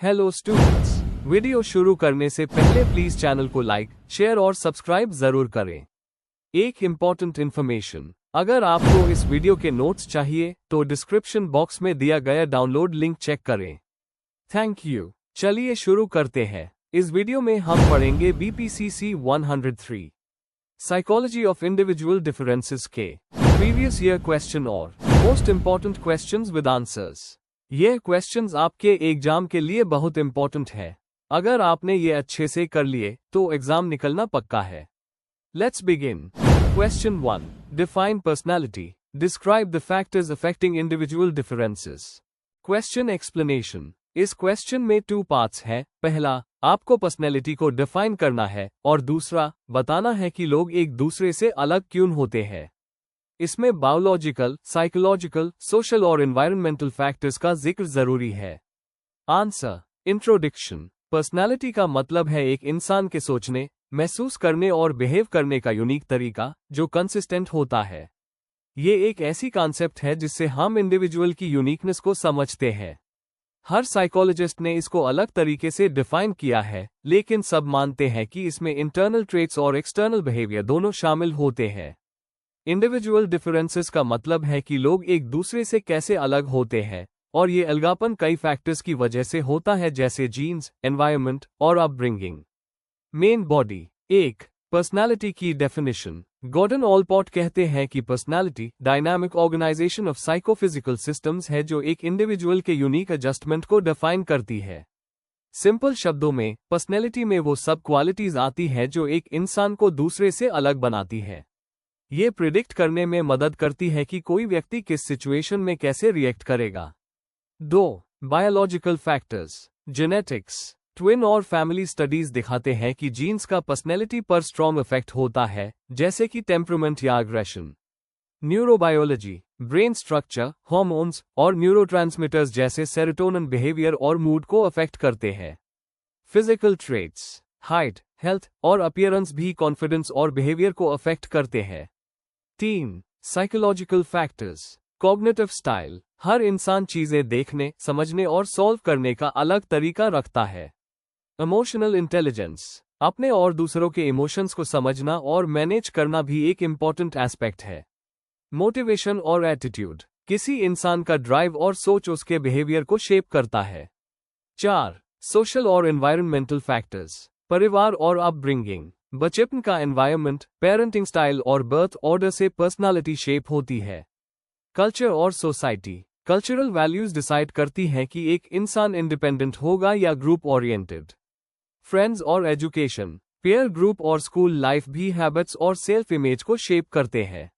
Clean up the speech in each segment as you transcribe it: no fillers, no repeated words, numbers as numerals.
Hello students, video शुरू करने से पहले प्लीज चैनल को लाइक, शेयर और सब्सक्राइब जरूर करें। एक इम्पॉर्टेंट इन्फॉर्मेशन, अगर आपको इस वीडियो के नोट्स चाहिए तो डिस्क्रिप्शन बॉक्स में दिया गया डाउनलोड लिंक चेक करें। Thank you. चलिए शुरू करते हैं। इस वीडियो में हम पढ़ेंगे BPCC 103 psychology of individual differences के प्रीवियस ईयर क्वेश्चन और most important questions with answers. ये क्वेश्चंस आपके एग्जाम के लिए बहुत इंपॉर्टेंट है। अगर आपने ये अच्छे से कर लिए तो एग्जाम निकलना पक्का है। Let's begin. Question 1, define personality, describe the factors affecting individual differences. Question explanation. इस क्वेश्चन में 2 पार्ट्स हैं। पहला, आपको पर्सनैलिटी को डिफाइन करना है और दूसरा, बताना है कि लोग एक दूसरे से अलग क्यों होते हैं। इसमें बायोलॉजिकल, साइकोलॉजिकल, सोशल और एनवायरनमेंटल फैक्टर्स का जिक्र जरूरी है। आंसर। इंट्रोडक्शन। पर्सनालिटी का मतलब है एक इंसान के सोचने, महसूस करने और बिहेव करने का यूनिक तरीका जो कंसिस्टेंट होता है। ये एक ऐसी कॉन्सेप्ट है जिससे हम इंडिविजुअल की यूनिकनेस को समझते हैं। हर साइकोलॉजिस्ट ने इसको अलग तरीके से डिफाइन किया है, लेकिन सब मानते हैं कि इसमें इंटरनल ट्रेट्स और एक्सटर्नल बिहेवियर दोनों शामिल होते हैं। इंडिविजुअल डिफरेंसेस का मतलब है कि लोग एक दूसरे से कैसे अलग होते हैं, और ये अलगापन कई फैक्टर्स की वजह से होता है, जैसे जीन्स, एनवायरनमेंट और अपब्रिंगिंग। Main body. 1. पर्सनालिटी की डेफिनेशन। गॉर्डन ऑलपॉट कहते हैं कि personality dynamic organisation of psychophysical systems है जो एक इंडिविजुअल के यूनिक एडजस्टमेंट को डिफाइन करती है। सिंपल शब्दों में, पर्सनैलिटी में वो सब क्वालिटीज आती है जो एक इंसान को दूसरे से अलग बनाती है। ये प्रिडिक्ट करने में मदद करती है कि कोई व्यक्ति किस सिचुएशन में कैसे रिएक्ट करेगा। 2. Biological factors. जेनेटिक्स, ट्विन और फैमिली स्टडीज दिखाते हैं कि जीन्स का पर्सनैलिटी पर स्ट्रॉन्ग इफेक्ट होता है, जैसे कि टेम्परामेंट या aggression. Neurobiology, brain structure, hormones और न्यूरोट्रांसमीटर्स जैसे सेरोटोनिन बिहेवियर और मूड को अफेक्ट करते हैं। फिजिकल ट्रेट्स, हाइट, हेल्थ और अपीयरेंस भी कॉन्फिडेंस और बिहेवियर को अफेक्ट करते हैं। 3. Psychological factors. कॉग्निटिव स्टाइल, हर इंसान चीजें देखने, समझने और सॉल्व करने का अलग तरीका रखता है। इमोशनल इंटेलिजेंस, अपने और दूसरों के इमोशंस को समझना और मैनेज करना भी एक इम्पॉर्टेंट एस्पेक्ट है। मोटिवेशन और एटीट्यूड, किसी इंसान का ड्राइव और सोच उसके बिहेवियर को शेप करता है। 4. सोशल और एनवायरनमेंटल फैक्टर्स। परिवार और अपब्रिंगिंग, बचपन का एनवायरनमेंट, पेरेंटिंग स्टाइल और बर्थ ऑर्डर से पर्सनालिटी शेप होती है। कल्चर और सोसाइटी, कल्चरल वैल्यूज डिसाइड करती हैं कि एक इंसान इंडिपेंडेंट होगा या ग्रुप ओरिएंटेड। फ्रेंड्स और एजुकेशन, पीयर ग्रुप और स्कूल लाइफ भी हैबिट्स और सेल्फ इमेज को शेप करते हैं।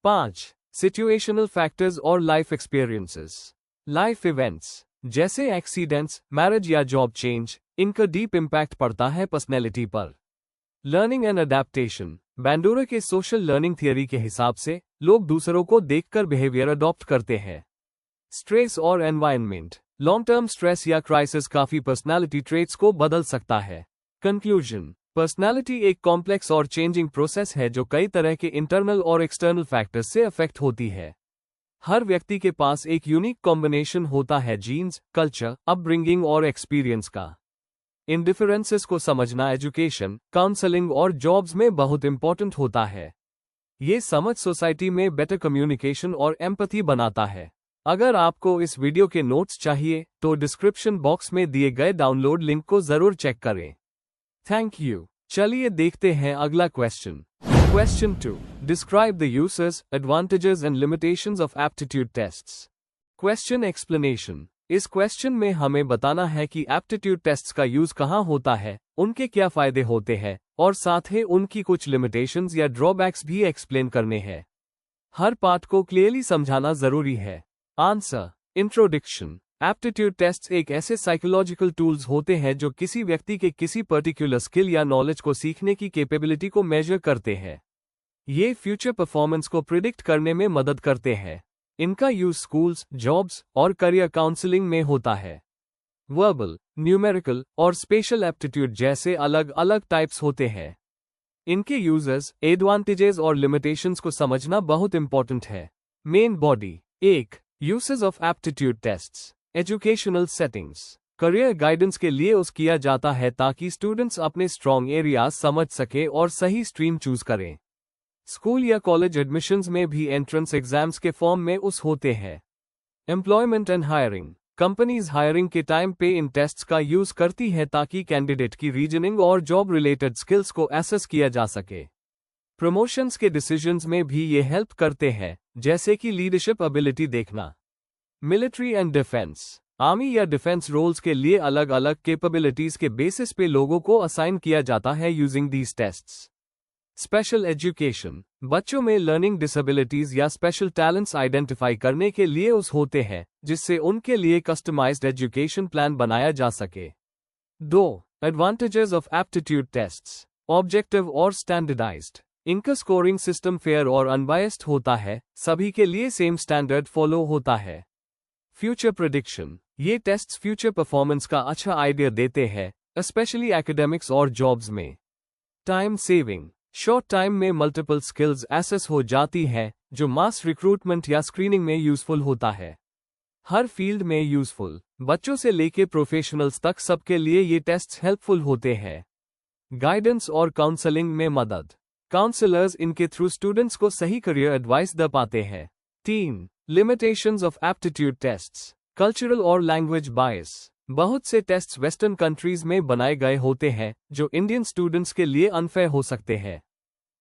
5. सिचुएशनल फैक्टर्स और लाइफ एक्सपीरियंसेस। लाइफ इवेंट्स जैसे एक्सीडेंट्स, मैरिज या जॉब चेंज, इनका डीप इम्पैक्ट पड़ता है पर्सनैलिटी पर। लर्निंग एंड अडेप्टेशन, बैंडूरा के सोशल लर्निंग थियरी के हिसाब से लोग दूसरों को देखकर बिहेवियर अडॉप्ट करते हैं। स्ट्रेस और एनवायरनमेंट, लॉन्ग टर्म स्ट्रेस या क्राइसिस काफी पर्सनालिटी ट्रेट्स को बदल सकता है। कंक्लूजन, पर्सनालिटी एक कॉम्प्लेक्स और चेंजिंग प्रोसेस है जो कई तरह के इंटरनल और एक्सटर्नल फैक्टर्स से अफेक्ट होती है। हर व्यक्ति के पास एक यूनिक कॉम्बिनेशन होता है जीन्स, कल्चर, अपब्रिंगिंग और एक्सपीरियंस का। इन डिफरेंसेस को समझना एजुकेशन, काउंसलिंग और जॉब्स में बहुत इंपॉर्टेंट होता है। ये समझ सोसाइटी में बेटर कम्युनिकेशन और एम्पैथी बनाता है। अगर आपको इस वीडियो के नोट्स चाहिए तो डिस्क्रिप्शन बॉक्स में दिए गए डाउनलोड लिंक को जरूर चेक करें। Thank you. चलिए देखते हैं अगला question. Question 2, describe the uses, advantages and limitations of aptitude tests. Question explanation. इस क्वेश्चन में हमें बताना है कि एप्टीट्यूड टेस्ट्स का यूज कहाँ होता है, उनके क्या फायदे होते हैं और साथ ही उनकी कुछ लिमिटेशंस या ड्रॉबैक्स भी एक्सप्लेन करने हैं। हर पार्ट को क्लियरली समझाना जरूरी है। आंसर। इंट्रोडक्शन। एप्टीट्यूड टेस्ट्स एक ऐसे साइकोलॉजिकल टूल्स होते हैं जो किसी व्यक्ति के किसी पर्टिकुलर स्किल या नॉलेज को सीखने की कैपेबिलिटी को मेजर करते हैं। ये फ्यूचर परफॉर्मेंस को प्रिडिक्ट करने में मदद करते हैं। इनका यूज स्कूल्स, जॉब्स और करियर काउंसलिंग में होता है। वर्बल, न्यूमेरिकल और स्पेशल एप्टीट्यूड जैसे अलग अलग टाइप्स होते हैं। इनके यूजर्स, एडवांटेजेस और लिमिटेशंस को समझना बहुत इंपॉर्टेंट है। Main body. 1. Uses of aptitude tests. Educational settings. Career guidance के लिए किया जाता है ताकि स्टूडेंट्स अपने स्ट्रॉन्ग एरियाज समझ सके और सही स्ट्रीम चूज करें। स्कूल या कॉलेज एडमिशंस में भी एंट्रेंस एग्जाम्स के फॉर्म में होते हैं। Employment and hiring. Companies hiring के टाइम पे इन टेस्ट्स का यूज करती है ताकि कैंडिडेट की रीजनिंग और जॉब रिलेटेड स्किल्स को एसेस किया जा सके। प्रमोशंस के डिसीजंस में भी ये हेल्प करते हैं, जैसे कि लीडरशिप एबिलिटी देखना। Military and defence. आर्मी या डिफेंस रोल्स के लिए अलग अलग कैपेबिलिटीज के बेसिस पे लोगों को असाइन किया जाता है using these tests. Special education. बच्चों में लर्निंग डिसेबिलिटीज या स्पेशल टैलेंट्स आइडेंटिफाई करने के लिए होते हैं, जिससे उनके लिए कस्टमाइज्ड एजुकेशन प्लान बनाया जा सके। 2. Advantages of aptitude tests. Objective और स्टैंडर्डाइज्ड। इनका स्कोरिंग सिस्टम फेयर और अनबायस्ड होता है, सभी के लिए सेम स्टैंडर्ड फॉलो होता है। Future prediction. ये टेस्ट्स फ्यूचर परफॉर्मेंस का अच्छा आइडिया देते हैं, स्पेशली एकेडमिक्स और जॉब्स में। Time saving. शॉर्ट टाइम में मल्टीपल स्किल्स एसेस हो जाती है, जो मास रिक्रूटमेंट या स्क्रीनिंग में यूजफुल होता है। हर फील्ड में यूजफुल। बच्चों से लेके प्रोफेशनल्स तक सबके लिए ये टेस्ट्स हेल्पफुल होते हैं। गाइडेंस और काउंसलिंग में मदद। काउंसलर्स इनके थ्रू स्टूडेंट्स को सही करियर एडवाइस दे पाते हैं। 3. Limitations of aptitude tests. Cultural और लैंग्वेज बायस। बहुत से टेस्ट्स वेस्टर्न कंट्रीज में बनाए गए होते हैं, जो इंडियन स्टूडेंट्स के लिए अनफेयर हो सकते हैं।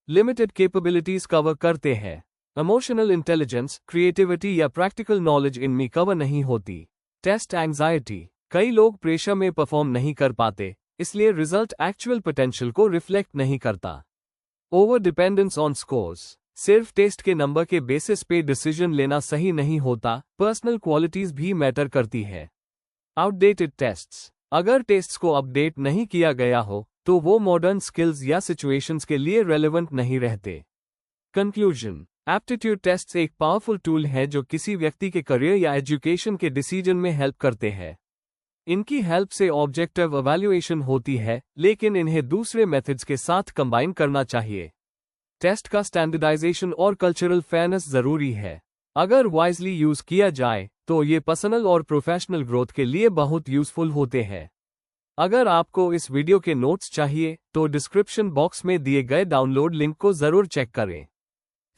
लिमिटेड कैपेबिलिटीज कवर करते हैं। इमोशनल इंटेलिजेंस, क्रिएटिविटी या प्रैक्टिकल नॉलेज इनमें कवर नहीं होती। Test anxiety. कई लोग प्रेशर में परफॉर्म नहीं कर पाते, इसलिए रिजल्ट एक्चुअल पोटेंशियल को रिफ्लेक्ट नहीं करता। Over dependence on scores. सिर्फ टेस्ट के नंबर के बेसिस पे डिसीजन लेना सही नहीं होता, पर्सनल क्वालिटीज भी मैटर करती है। Outdated tests. अगर टेस्ट्स को अपडेट नहीं किया गया हो, तो वो मॉडर्न स्किल्स या सिचुएशंस के लिए रेलेवेंट नहीं रहते। कंक्लूजन। एप्टीट्यूड टेस्ट्स एक पावरफुल टूल है जो किसी व्यक्ति के करियर या एजुकेशन के डिसीजन में हेल्प करते हैं। इनकी हेल्प से ऑब्जेक्टिव इवैल्यूएशन होती है, लेकिन इन्हें दूसरे मेथड्स के साथ कंबाइन करना चाहिए। टेस्ट का स्टैंडर्डाइजेशन और कल्चरल फेयरनेस जरूरी है। अगर वाइजली यूज किया जाए, तो ये पर्सनल और प्रोफेशनल ग्रोथ के लिए बहुत यूजफुल होते हैं। अगर आपको इस वीडियो के नोट्स चाहिए, तो डिस्क्रिप्शन बॉक्स में दिए गए डाउनलोड लिंक को जरूर चेक करें।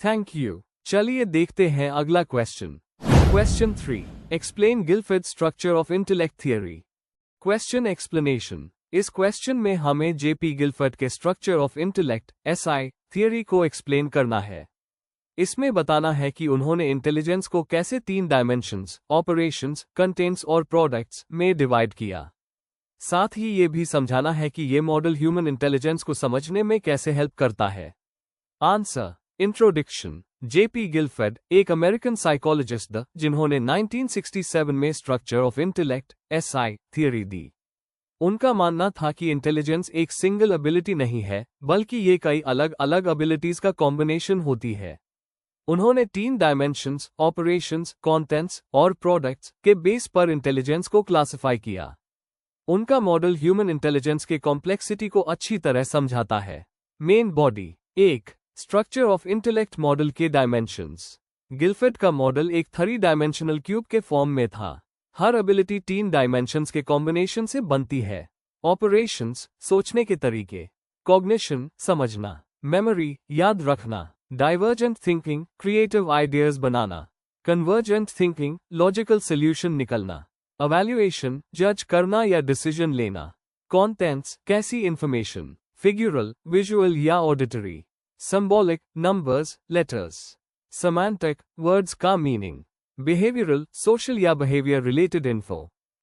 Thank you. चलिए देखते हैं अगला question. Question 3. Explain Gilford structure of intellect theory. Question explanation. इस क्वेश्चन में हमें जेपी गिलफर्ड के स्ट्रक्चर ऑफ इंटेलेक्ट (एसआई) थियरी को एक्सप्लेन करना है। इसमें बताना है कि उन्होंने इंटेलिजेंस को कैसे 3 डायमेंशंस, ऑपरेशंस, कंटेंट्स और प्रोडक्ट्स में डिवाइड किया। साथ ही ये भी समझाना है कि ये मॉडल ह्यूमन इंटेलिजेंस को समझने में कैसे हेल्प करता है। आंसर। इंट्रोडक्शन। जेपी गिलफर्ड एक अमेरिकन साइकोलॉजिस्ट थे, जिन्होंने 1967 में स्ट्रक्चर ऑफ इंटेलेक्ट (एसआई) थियरी दी। उनका मानना था कि इंटेलिजेंस एक सिंगल एबिलिटी नहीं है, बल्कि ये कई अलग अलग एबिलिटीज का कॉम्बिनेशन होती है। उन्होंने 3 डायमेंशंस, ऑपरेशंस, कंटेंट्स और प्रोडक्ट्स के बेस पर इंटेलिजेंस को क्लासिफाई किया। उनका मॉडल ह्यूमन इंटेलिजेंस के कॉम्प्लेक्सिटी को अच्छी तरह समझाता है। Main body. 1. Structure of intellect model के डायमेंशंस। गिलफर्ड का मॉडल एक 3 डायमेंशनल क्यूब के फॉर्म में था। हर एबिलिटी 3 डायमेंशंस के कॉम्बिनेशन से बनती है। ऑपरेशंस, सोचने के तरीके। कॉग्निशन, समझना। मेमोरी, याद रखना। डाइवर्जेंट थिंकिंग, क्रिएटिव आइडियाज बनाना। कन्वर्जेंट थिंकिंग, लॉजिकल सॉल्यूशन निकलना। एवैल्यूएशन, जज करना या डिसीजन लेना। कॉन्टेंट्स, कैसी इंफॉर्मेशन। फिगुरल, विजुअल या auditory. Symbolic, numbers, letters. Semantic, words का मीनिंग। बिहेवियरल, सोशल या behaviour related info.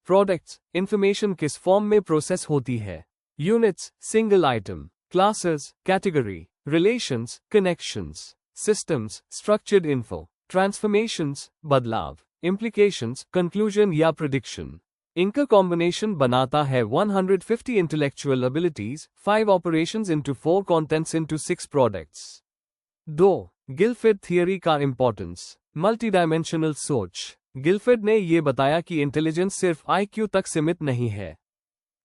Products, information किस फॉर्म में प्रोसेस होती है। Units, single item. Classes, category. Relations, connections. Systems, structured info. Transformations, बदलाव। Implications, conclusion या prediction. इनका कॉम्बिनेशन बनाता है 150 intellectual abilities, 5 operations into 4 contents into 6 products. 2. Gilford theory का इंपॉर्टेंस। मल्टीडायमेंशनल सोच। गिलफर्ड ने यह बताया कि इंटेलिजेंस सिर्फ आईक्यू तक सीमित नहीं है।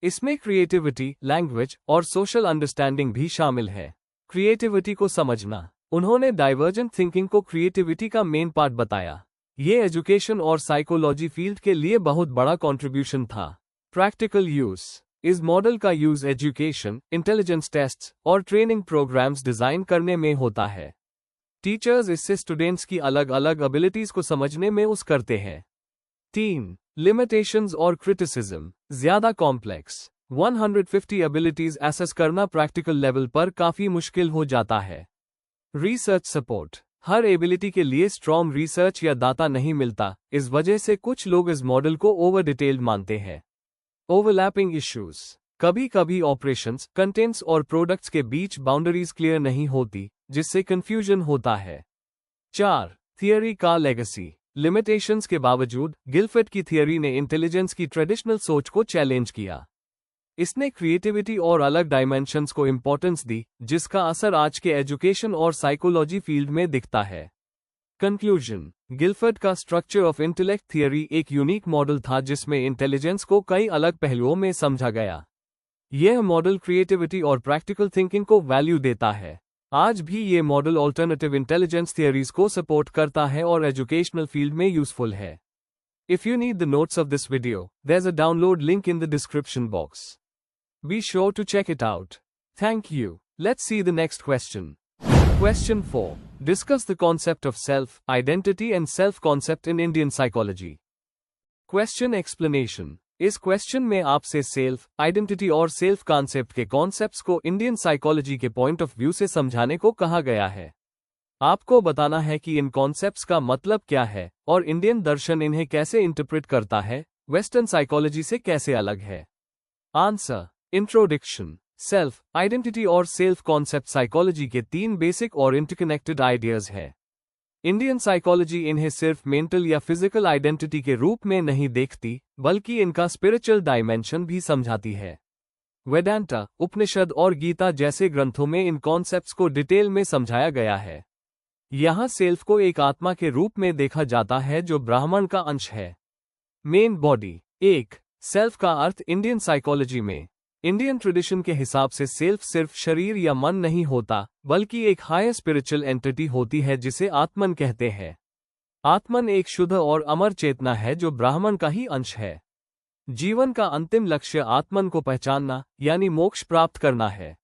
इसमें क्रिएटिविटी, लैंग्वेज और सोशल अंडरस्टैंडिंग भी शामिल है। क्रिएटिविटी को समझना। उन्होंने डाइवर्जेंट थिंकिंग को क्रिएटिविटी का मेन पार्ट बताया। ये एजुकेशन और साइकोलॉजी फील्ड के लिए बहुत बड़ा कंट्रीब्यूशन था। Practical use. इस मॉडल का यूज एजुकेशन, इंटेलिजेंस टेस्ट्स और ट्रेनिंग प्रोग्राम्स डिजाइन करने में होता है। टीचर्स इससे स्टूडेंट्स की अलग अलग एबिलिटीज को समझने में यूज करते हैं। 3. लिमिटेशंस और क्रिटिसिज्म। ज्यादा कॉम्प्लेक्स 150 एबिलिटीज एसेस करना प्रैक्टिकल लेवल पर काफी मुश्किल हो जाता है। Research support. हर एबिलिटी के लिए स्ट्रॉन्ग रिसर्च या डाटा नहीं मिलता, इस वजह से कुछ लोग इस मॉडल को ओवर डिटेल्ड मानते हैं। Overlapping issues. कभी कभी ऑपरेशंस, कंटेंट्स और प्रोडक्ट्स के बीच बाउंड्रीज क्लियर नहीं होती, जिससे कंफ्यूजन होता है। 4. थियरी का लेगेसी। लिमिटेशंस के बावजूद गिलफर्ड की थियरी ने इंटेलिजेंस की ट्रेडिशनल सोच को चैलेंज किया। इसने क्रिएटिविटी और अलग डायमेंशंस को इंपॉर्टेंस दी, जिसका असर आज के एजुकेशन और साइकोलॉजी फील्ड में दिखता है। कंक्लूजन। गिलफर्ड का स्ट्रक्चर ऑफ इंटेलेक्ट थियरी एक यूनिक मॉडल था जिसमें इंटेलिजेंस को कई अलग पहलुओं में समझा गया। यह मॉडल क्रिएटिविटी और प्रैक्टिकल थिंकिंग को वैल्यू देता है। आज भी ये मॉडल ऑल्टरनेटिव इंटेलिजेंस थियरीज को सपोर्ट करता है और एजुकेशनल फील्ड में यूजफुल है। If you need the notes of this video, there is a download link in the description box. Be sure to check it out. Thank you. Let's see the next question. Question 4. Discuss the concept of self, identity and self-concept in Indian psychology. Question explanation. इस question में आपसे self, identity और self concept के concepts को Indian psychology के point of view से समझाने को कहा गया है। आपको बताना है कि इन कॉन्सेप्ट्स का मतलब क्या है और इंडियन दर्शन इन्हें कैसे इंटरप्रेट करता है, वेस्टर्न साइकोलॉजी से कैसे अलग है। आंसर। इंट्रोडक्शन। सेल्फ, आइडेंटिटी और सेल्फ कॉन्सेप्ट साइकोलॉजी के 3 बेसिक और इंटरकनेक्टेड आइडियाज हैं। इंडियन साइकोलॉजी इन्हें सिर्फ मेंटल या फिजिकल आइडेंटिटी के रूप में नहीं देखती, बल्कि इनका स्पिरिचुअल डायमेंशन भी समझाती है। वेदांता, उपनिषद और गीता जैसे ग्रंथों में इन कॉन्सेप्ट्स को डिटेल में समझाया गया है। यहाँ सेल्फ को एक आत्मा के रूप में देखा जाता है जो ब्राह्मण का अंश है। Main body. 1. सेल्फ का अर्थ इंडियन साइकोलॉजी में। इंडियन ट्रेडिशन के हिसाब से सेल्फ सिर्फ शरीर या मन नहीं होता, बल्कि एक हायर स्पिरिचुअल एंटिटी होती है जिसे आत्मन कहते हैं। आत्मन एक शुद्ध और अमर चेतना है जो ब्राह्मण का ही अंश है। जीवन का अंतिम लक्ष्य आत्मन को पहचानना यानी मोक्ष प्राप्त करना है।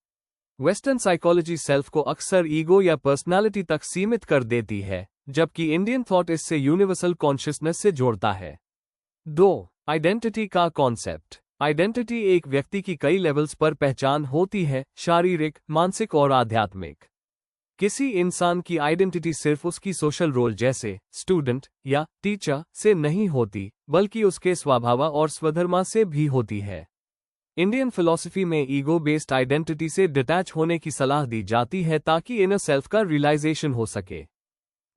वेस्टर्न साइकोलॉजी सेल्फ को अक्सर ईगो या पर्सनालिटी तक सीमित कर देती है, जबकि इंडियन थॉट इससे यूनिवर्सल कॉन्शियसनेस से जोड़ता है। 2. आइडेंटिटी का कॉन्सेप्ट। आइडेंटिटी एक व्यक्ति की कई लेवल्स पर पहचान होती है, शारीरिक, मानसिक और आध्यात्मिक। किसी इंसान की आइडेंटिटी सिर्फ उसकी सोशल रोल जैसे स्टूडेंट या टीचर से नहीं होती, बल्कि उसके स्वभाव और स्वधर्म से भी होती है। इंडियन फिलॉसफी में ईगो बेस्ड आइडेंटिटी से डिटैच होने की सलाह दी जाती है ताकि इनर सेल्फ का रियलाइजेशन हो सके।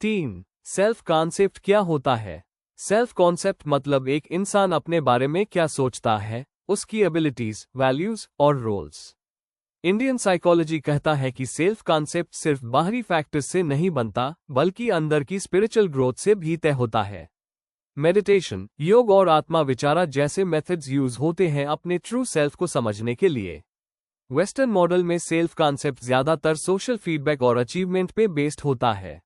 3. सेल्फ कॉन्सेप्ट क्या होता है। सेल्फ कॉन्सेप्ट मतलब एक इंसान अपने बारे में क्या सोचता है, उसकी एबिलिटीज, वैल्यूज और रोल्स। इंडियन साइकोलॉजी कहता है कि सेल्फ कॉन्सेप्ट सिर्फ बाहरी फैक्टर्स से नहीं बनता, बल्कि अंदर की स्पिरिचुअल ग्रोथ से भी तय होता है। मेडिटेशन, योग और आत्मा विचारा जैसे मेथड्स यूज होते हैं अपने ट्रू सेल्फ को समझने के लिए। वेस्टर्न मॉडल में सेल्फ कॉन्सेप्ट ज्यादातर सोशल फीडबैक और अचीवमेंट पे बेस्ड होता है।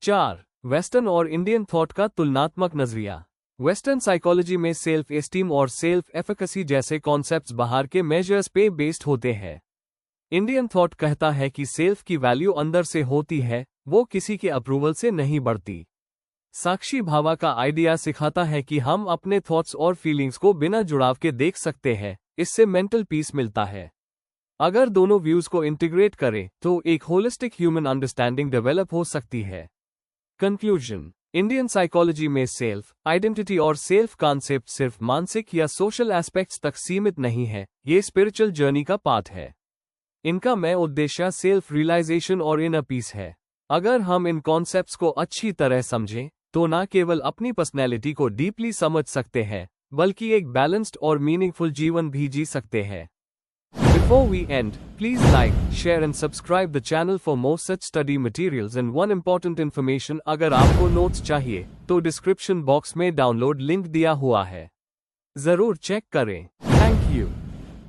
4. वेस्टर्न और इंडियन थॉट का तुलनात्मक नजरिया। वेस्टर्न साइकोलॉजी में सेल्फ एस्टीम और सेल्फ एफिकेसी जैसे कॉन्सेप्ट्स बाहर के मेजर्स पे बेस्ड होते हैं। इंडियन थॉट कहता है कि सेल्फ की वैल्यू अंदर से होती है, वो किसी के अप्रूवल से नहीं बढ़ती। साक्षी भावा का आइडिया सिखाता है कि हम अपने थॉट्स और फीलिंग्स को बिना जुड़ाव के देख सकते हैं, इससे मेंटल पीस मिलता है। अगर दोनों व्यूज को इंटीग्रेट करें तो एक होलिस्टिक ह्यूमन अंडरस्टैंडिंग डेवलप हो सकती है। कंक्लूजन। इंडियन साइकोलॉजी में सेल्फ, आइडेंटिटी और सेल्फ कॉन्सेप्ट सिर्फ मानसिक या सोशल एस्पेक्ट्स तक सीमित नहीं है, ये स्पिरिचुअल जर्नी का पार्ट है। इनका मेन उद्देश्य सेल्फ रियलाइजेशन और इनर पीस है। अगर हम इन कॉन्सेप्ट्स को अच्छी तरह समझें तो न केवल अपनी पर्सनैलिटी को डीपली समझ सकते हैं, बल्कि एक बैलेंस्ड और मीनिंगफुल जीवन भी जी सकते हैं। Before we end, please like, share and subscribe the channel for more such study materials and one important information अगर आपको नोट्स चाहिए तो डिस्क्रिप्शन बॉक्स में डाउनलोड लिंक दिया हुआ है, जरूर चेक करें। Thank you.